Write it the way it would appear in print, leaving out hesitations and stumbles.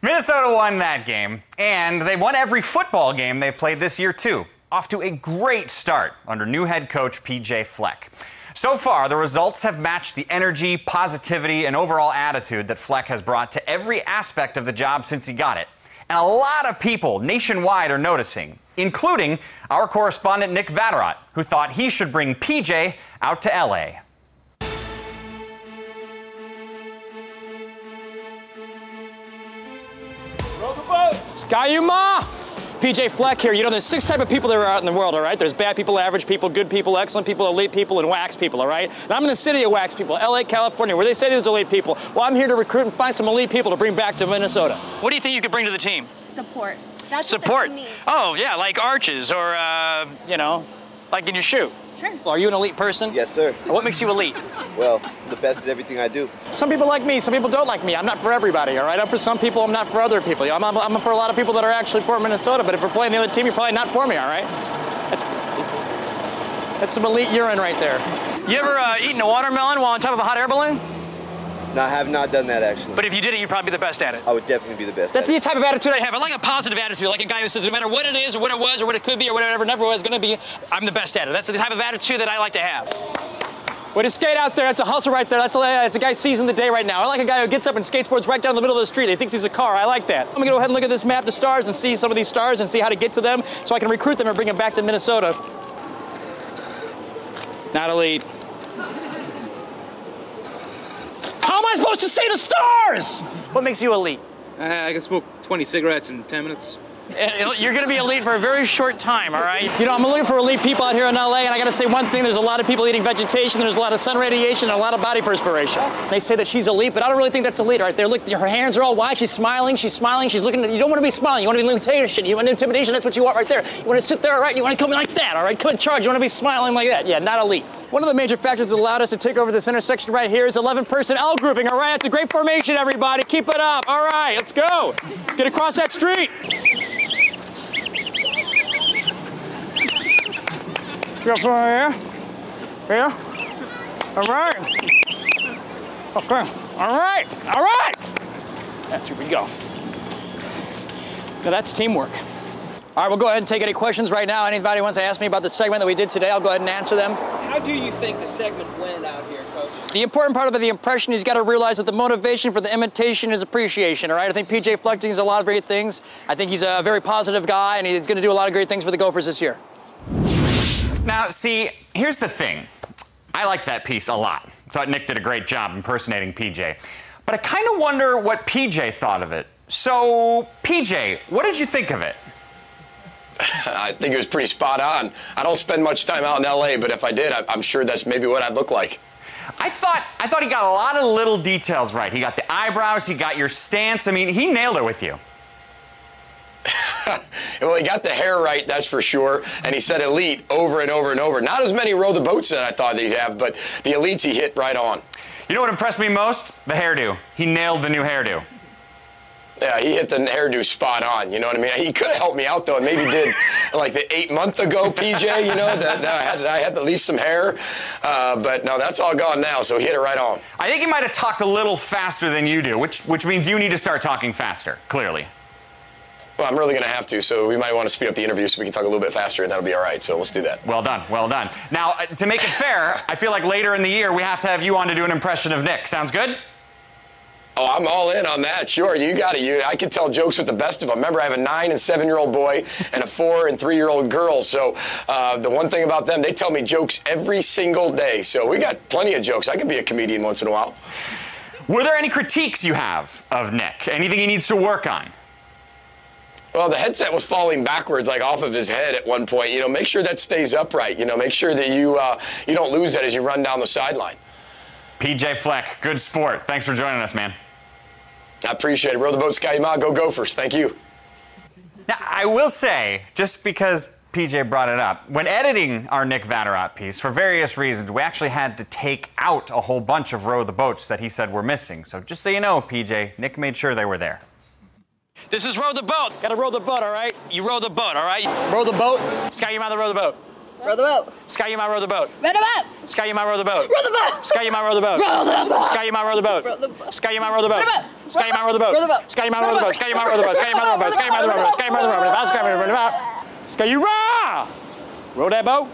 Minnesota won that game, and they've won every football game they've played this year, too. Off to a great start under new head coach PJ Fleck. So far, the results have matched the energy, positivity, and overall attitude that Fleck has brought to every aspect of the job since he got it. And a lot of people nationwide are noticing, including our correspondent Nick Vatterott, who thought he should bring PJ out to LA. Skayuma! PJ Fleck here. You know, there's 6 types of people that are out in the world, all right? There's bad people, average people, good people, excellent people, elite people, and wax people, all right? And I'm in the city of wax people, LA, California, where they say there's elite people. Well, I'm here to recruit and find some elite people to bring back to Minnesota. What do you think you could bring to the team? Support. That's support. What the team needs. Oh, yeah, like arches or, you know, like in your shoe. Sure. Well, are you an elite person? Yes, sir. What makes you elite? Well, the best at everything I do. Some people like me, some people don't like me. I'm not for everybody, all right? I'm for some people, I'm not for other people. I'm for a lot of people that are actually for Minnesota, but if we're playing the other team, you're probably not for me, all right? That's some elite urine right there. You ever eaten a watermelon while on top of a hot air balloon? No, I have not done that, actually. But if you did it, you'd probably be the best at it. I would definitely be the best That's at the it. type of attitude I have. I like a positive attitude, like a guy who says no matter what it is or what it was or what it could be or whatever it never was going to be, I'm the best at it. That's the type of attitude that I like to have. Way to skate out there, that's a hustle right there. That's a guy seizing the day right now. I like a guy who gets up and skateboards right down the middle of the street. He thinks he's a car. I like that. I'm gonna go ahead and look at this map of stars and see some of these stars and see how to get to them so I can recruit them and bring them back to Minnesota. Not elite. How am I supposed to see the stars? What makes you elite? I can smoke 20 cigarettes in 10 minutes. You're going to be elite for a very short time, all right? You know, I'm looking for elite people out here in LA, and I got to say one thing. There's a lot of people eating vegetation, there's a lot of sun radiation, and a lot of body perspiration. They say that she's elite, but I don't really think that's elite right there. Look, her hands are all wide. She's smiling, she's looking at, you don't want to be smiling. You want to be limitation. You want intimidation. That's what you want right there. You want to sit there, all right? You want to come in like that, all right? Come in charge. You want to be smiling like that. Yeah, not elite. One of the major factors that allowed us to take over this intersection right here is 11-person L grouping, all right? It's a great formation, everybody. Keep it up. All right, let's go. Get across that street. Go from here. Here. All right. Okay. All right. All right. That's where we go. Now that's teamwork. All right, we'll go ahead and take any questions right now. Anybody wants to ask me about the segment that we did today, I'll go ahead and answer them. How do you think the segment went out here, Coach? The important part about the impression, he's got to realize that the motivation for the imitation is appreciation, all right? I think PJ Fleck does a lot of great things. I think he's a very positive guy, and he's going to do a lot of great things for the Gophers this year. Now, see, here's the thing. I like that piece a lot. Thought Nick did a great job impersonating PJ. But I kind of wonder what PJ thought of it. So, PJ, what did you think of it? I think it was pretty spot on. I don't spend much time out in LA, but if I did, I'm sure that's maybe what I'd look like. I thought he got a lot of little details right. He got the eyebrows, he got your stance. I mean, he nailed it with you. Well, he got the hair right, that's for sure, and he said elite over and over and over. Not as many row the boats that I thought he'd have, but the elites he hit right on. You know what impressed me most? The hairdo. He nailed the new hairdo. Yeah, he hit the hairdo spot on, you know what I mean? He could have helped me out, though, and maybe did like the 8 month ago PJ, you know, that I had at least some hair. But no, that's all gone now, so he hit it right on. I think he might have talked a little faster than you do, which means you need to start talking faster, clearly. Well, I'm really going to have to, so we might want to speed up the interview so we can talk a little bit faster, and that'll be all right, so let's do that. Well done, well done. Now, to make it fair, I feel like later in the year we have to have you on to do an impression of Nick. Sounds good? Oh, I'm all in on that. Sure, you got it. I can tell jokes with the best of them. Remember, I have a 9- and 7-year-old boy and a 4- and 3-year-old girl. So the one thing about them, they tell me jokes every single day. So we got plenty of jokes. I can be a comedian once in a while. Were there any critiques you have of Nick? Anything he needs to work on? Well, the headset was falling backwards, like off of his head at one point. You know, make sure that stays upright. You know, make sure that you don't lose that as you run down the sideline. PJ Fleck, good sport. Thanks for joining us, man. I appreciate it. Row the boat, Skayuma. Go Gophers. Thank you. Now, I will say, just because PJ brought it up, when editing our Nick Vatterott piece, for various reasons, we actually had to take out a whole bunch of Row the Boats that he said were missing. So just so you know, PJ, Nick made sure they were there. This is row the boat. Gotta row the boat, all right? You row the boat, all right? Row the boat. Skayuma, row the boat. Row the boat. Sky, you might row the boat. Row the boat. Sky, you might row the boat. Row the boat. Sky, you might row the boat. Row the boat. Sky, you might row the boat. Row the boat. Sky, you might row the boat. Sky, you might row the boat. Row the boat. Sky, you might row the boat. Sky, you might row the boat. Sky, you might row the boat. Sky, you might row the boat. Sky, you might row the boat. Sky, you might row the boat. Sky, you might row the boat. Sky, you row. Row that boat.